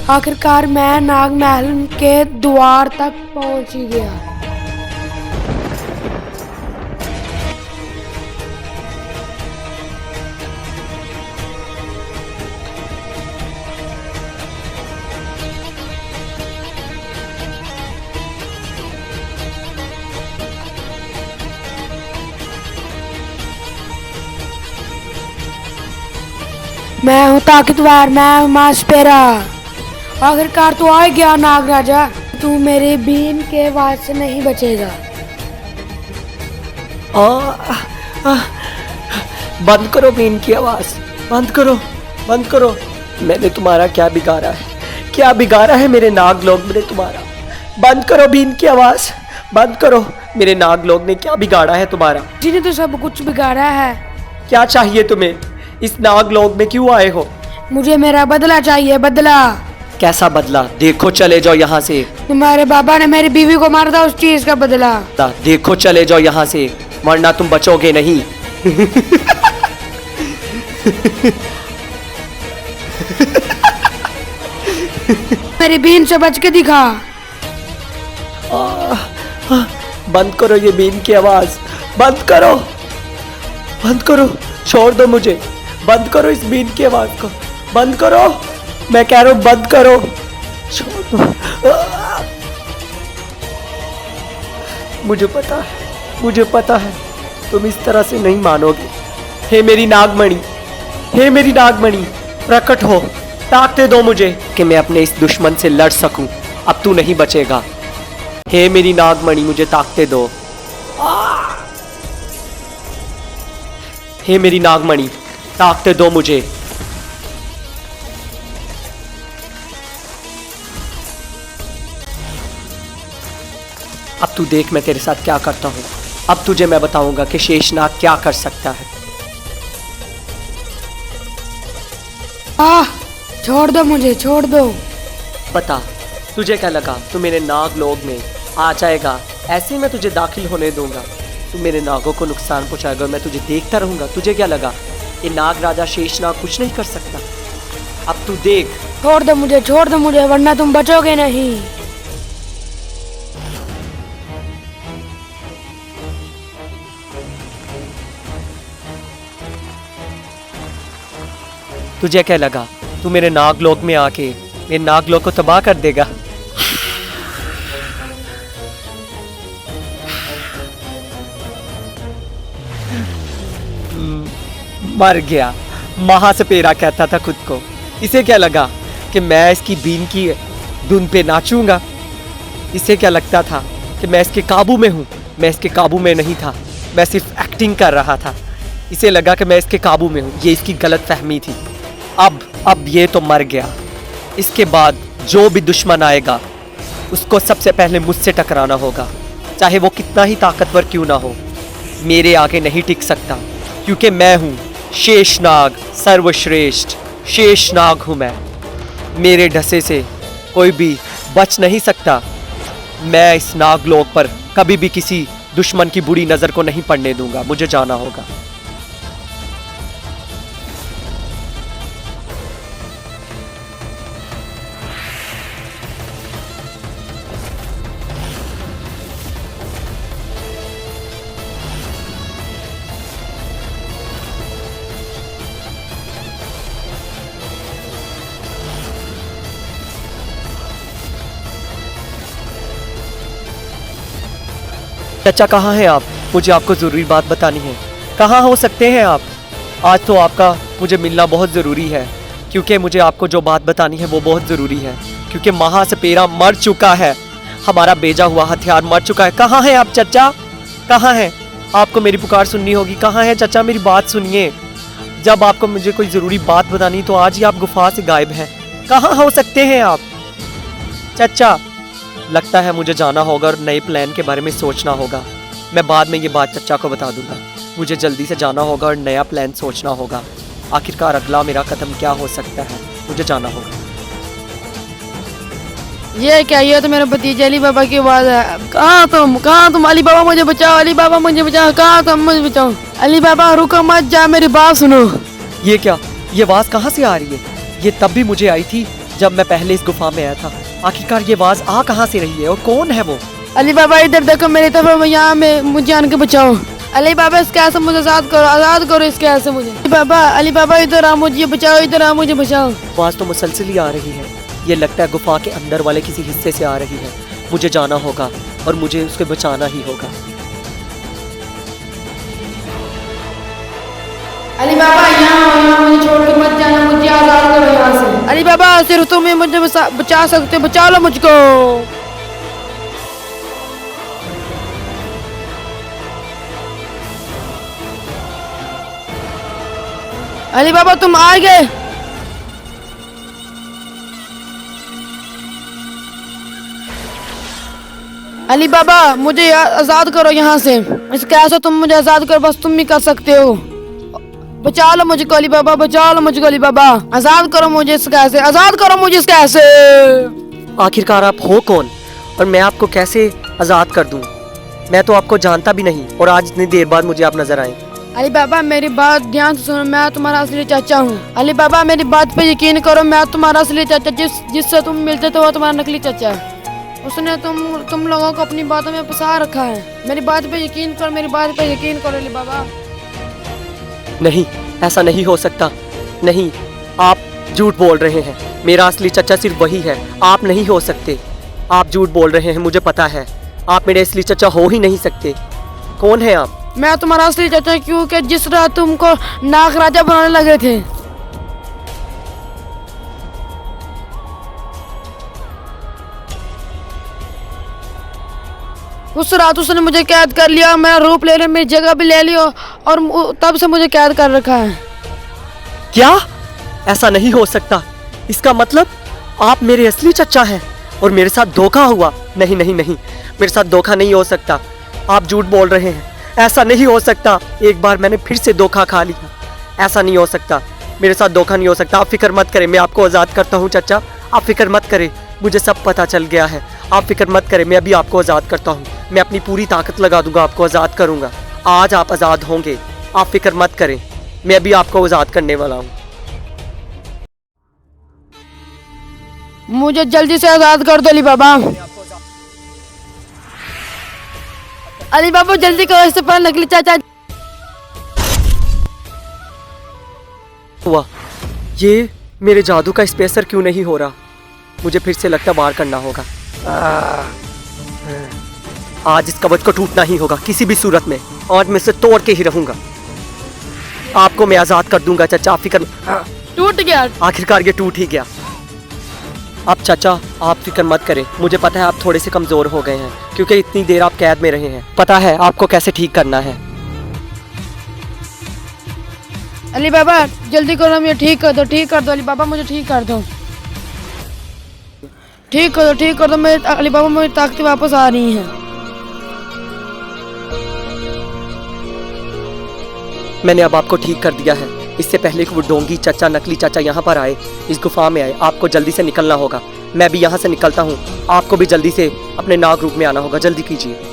आखिरकार मैं नाग महल के द्वार तक पहुंच ही गया। मैं हूँ ताकतवर, मैं हूँ मास्पेरा। आखिरकार तू आ गया नाग राजा। तू मेरे बीन के वार से नहीं बचेगा। बंद करो बीन की आवाज, बंद करो, बंद करो। मैंने तुम्हारा क्या बिगाड़ा है? क्या बिगाड़ा है मेरे नाग लोग ने तुम्हारा? बंद करो बीन की आवाज, बंद करो। मेरे नाग लोग ने क्या बिगाड़ा है तुम्हारा? जिन्हें तो सब कुछ बिगाड़ा है। क्या चाहिए तुम्हें? इस नाग लोग में क्यों आए हो? मुझे मेरा बदला चाहिए, बदला। कैसा बदला? देखो चले जाओ यहाँ से। तुम्हारे बाबा ने मेरी बीवी को मारा था, उस चीज का बदला। देखो चले जाओ यहाँ से, वरना तुम बचोगे नहीं। मेरी बीन से बच के दिखा। बंद करो ये बीन की आवाज, बंद करो, बंद करो। छोड़ दो मुझे, बंद करो इस बीन की आवाज को, बंद करो। मैं कह रहा हूं बंद करो, छोड़ दो। मुझे पता है, मुझे पता है तुम इस तरह से नहीं मानोगे। हे मेरी नागमणि, हे मेरी नागमणि, प्रकट हो, ताकते दो मुझे कि मैं अपने इस दुश्मन से लड़ सकूं। अब तू नहीं बचेगा। हे मेरी नागमणि, मुझे ताकते दो। हे मेरी नागमणि, ताकते दो मुझे। अब तू देख मैं तेरे साथ क्या करता हूं। अब तुझे मैं बताऊंगा कि शेषनाग क्या कर सकता है। छोड़ दो मुझे, छोड़ दो। बता, तुझे क्या लगा तू मेरे नाग लोग में आ जाएगा? ऐसे ही मैं तुझे दाखिल होने दूंगा? तू मेरे नागों को नुकसान पहुंचाएगा, मैं तुझे देखता रहूंगा। तुझे क्या लगा ये नाग राजा शेषनाग कुछ नहीं कर सकता? अब तू देख। छोड़ दो मुझे, छोड़ दो मुझे, वरना तुम बचोगे नहीं। तुझे क्या लगा तू मेरे नागलोक में आके मेरे नागलोक को तबाह कर देगा? मर गया। महासपेरा कहता था खुद को। इसे क्या लगा कि मैं इसकी बीन की धुन पे नाचूंगा? इसे क्या लगता था कि मैं इसके काबू में हूँ? मैं इसके काबू में नहीं था, मैं सिर्फ एक्टिंग कर रहा था। इसे लगा कि मैं इसके काबू में हूँ। ये इसकी गलत फहमी थी। अब ये तो मर गया। इसके बाद जो भी दुश्मन आएगा उसको सबसे पहले मुझसे टकराना होगा, चाहे वो कितना ही ताकतवर क्यों ना हो। मेरे आगे नहीं टिक सकता, क्योंकि मैं हूँ शेषनाग, सर्वश्रेष्ठ शेषनाग हूँ मैं। मेरे ढसे से कोई भी बच नहीं सकता। मैं इस नागलोक पर कभी भी किसी दुश्मन की बुरी नज़र को नहीं पड़ने दूंगा। मुझे जाना होगा। चाचा कहाँ हैं आप? मुझे आपको ज़रूरी बात बतानी है। कहाँ हो सकते हैं आप? आज तो आपका मुझे मिलना बहुत ज़रूरी है, क्योंकि मुझे आपको जो बात बतानी है वो बहुत ज़रूरी है। क्योंकि महासपेरा मर चुका है, हमारा भेजा हुआ हथियार मर चुका है। कहाँ हैं आप चाचा? कहाँ हैं? आपको मेरी पुकार सुननी होगी। कहाँ हैं चाचा? मेरी बात सुनिए। जब आपको मुझे कोई ज़रूरी बात बतानी तो आज ही आप गुफा से गायब हैं। कहाँ हो सकते हैं आप चाचा? लगता है मुझे जाना होगा और नए प्लान के बारे में सोचना होगा। मैं बाद में ये बात चचा को बता दूंगा। मुझे जल्दी से जाना होगा और नया प्लान सोचना होगा। आखिरकार अगला मेरा कदम क्या हो सकता है? मुझे जाना होगा। ये क्या? ये तो मेरे भतीजे अली बाबा की आवाज है। कहाँ तुम? अली बाबा मुझे बचाओ, अली बाबा मुझे बचाओ। कहाँ तुम? मुझे बचाओ। अली बाबा रुको मत जा, मेरी बात सुनो। ये क्या? ये आवाज़ कहाँ से आ रही है? ये तब भी मुझे आई थी जब मैं पहले इस गुफा में आया था। आखिरकार ये आवाज आ कहाँ से रही है और कौन है वो? अली बाबा इधर देखो मेरी तरफ, यहाँ में मुझे आन के बचाओ। अली बाबा इस कैसे मुझे आजाद करो इस कैसे मुझे। अली बाबा इधर आ, मुझे बचाओ, इधर आ, मुझे बचाओ। आवाज तो मुसलसल ही आ रही है। ये लगता है गुफा के अंदर वाले किसी हिस्से से आ रही है। मुझे जाना होगा और मुझे उसको बचाना ही होगा। अली बाबा यहाँ मुझे छोड़ के मत जाना, मुझे आजाद करो यहाँ से। अली बाबा सिर्फ तुम ही मुझे बचा सकते हो, बचा लो मुझको। अली बाबा तुम आ गए। अली बाबा मुझे आजाद करो यहाँ से। इस कैसे तुम मुझे आजाद करो, बस तुम ही कर सकते हो। बचा लो मुझको अली बाबा, बचा लो मुझको अली बाबा। आजाद करो मुझे इस कैसे, आजाद करो मुझे इस कैसे। आखिरकार आप हो कौन और मैं आपको कैसे आजाद कर दूं? मैं तो आपको जानता भी नहीं और आज इतनी देर बाद मुझे आप नजर आए। अली बाबा मेरी बात ध्यान से सुनो, मैं तुम्हारा असली चाचा हूँ। अली बाबा मेरी बात पे यकीन करो, मैं तुम्हारा असली चाचा, जिससे तुम मिलते थे वो तुम्हारा नकली चाचा है। उसने तुम लोगों को अपनी बातों में फंसा रखा है। मेरी बात पे यकीन करो, मेरी बात पे यकीन करो अली बाबा। नहीं, ऐसा नहीं हो सकता। नहीं, आप झूठ बोल रहे हैं। मेरा असली चाचा सिर्फ वही है, आप नहीं हो सकते। आप झूठ बोल रहे हैं, मुझे पता है। आप मेरे असली चाचा हो ही नहीं सकते। कौन है आप? मैं तुम्हारा असली चाचा क्योंकि जिस रात तुमको नाग राजा बनाने लगे थे, उस रात उसने मुझे कैद कर लिया। मेरा रूप ले लिया, मेरी जगह भी ले लिया और तब से मुझे कैद कर रखा है। क्या? ऐसा नहीं हो सकता। इसका मतलब आप मेरे असली चचा हैं और मेरे साथ धोखा हुआ। नहीं नहीं नहीं, मेरे साथ धोखा नहीं हो सकता। आप झूठ बोल रहे हैं, ऐसा नहीं हो सकता। एक बार मैंने फिर से धोखा खा लिया। ऐसा नहीं हो सकता, मेरे साथ धोखा नहीं हो सकता। आप फिक्र मत करें, मैं आपको आज़ाद करता हूँ चचा। आप फिक्र मत करें, मुझे सब पता चल गया है। आप फिक्र मत करें, मैं अभी आपको आज़ाद करता हूँ। मैं अपनी पूरी ताकत लगा दूंगा, आपको आज़ाद करूँगा। आज आप आज़ाद होंगे, आप फिक्र मत करें। मैं अभी आपको आज़ाद करने वाला हूँ। मुझे जल्दी से आजाद कर दो अली बाबा। अली बाबा जल्दी करो, इससे पहले नकली चाचा। हुआ ये मेरे जादू का स्पेसर क्यों नहीं हो रहा? मुझे फिर से लगता वार करना होगा। आज इस कवच को टूटना ही होगा किसी भी सूरत में। आज मैं इसे तोड़ के ही रहूंगा। आपको मैं आजाद कर दूंगा चचा, आप फिक्र। टूट गया। आखिरकार ये टूट ही गया। अब चाचा आप फिक्र मत करें, मुझे पता है आप थोड़े से कमज़ोर हो गए हैं क्योंकि इतनी देर आप कैद में रहे हैं। पता है आपको कैसे ठीक करना है। अली बाबा जल्दी करो, मुझे ठीक कर दो, ठीक कर दो अली बाबा, मुझे ठीक कर दो, ठीक कर दो, ठीक कर दो। मेरे अली बाबा मेरी ताकत वापस आ रही हैं। मैंने अब आपको ठीक कर दिया है। इससे पहले कि वो डोंगी चाचा, नकली चाचा यहाँ पर आए, इस गुफा में आए, आपको जल्दी से निकलना होगा। मैं भी यहाँ से निकलता हूँ, आपको भी जल्दी से अपने नाग रूप में आना होगा। जल्दी कीजिए।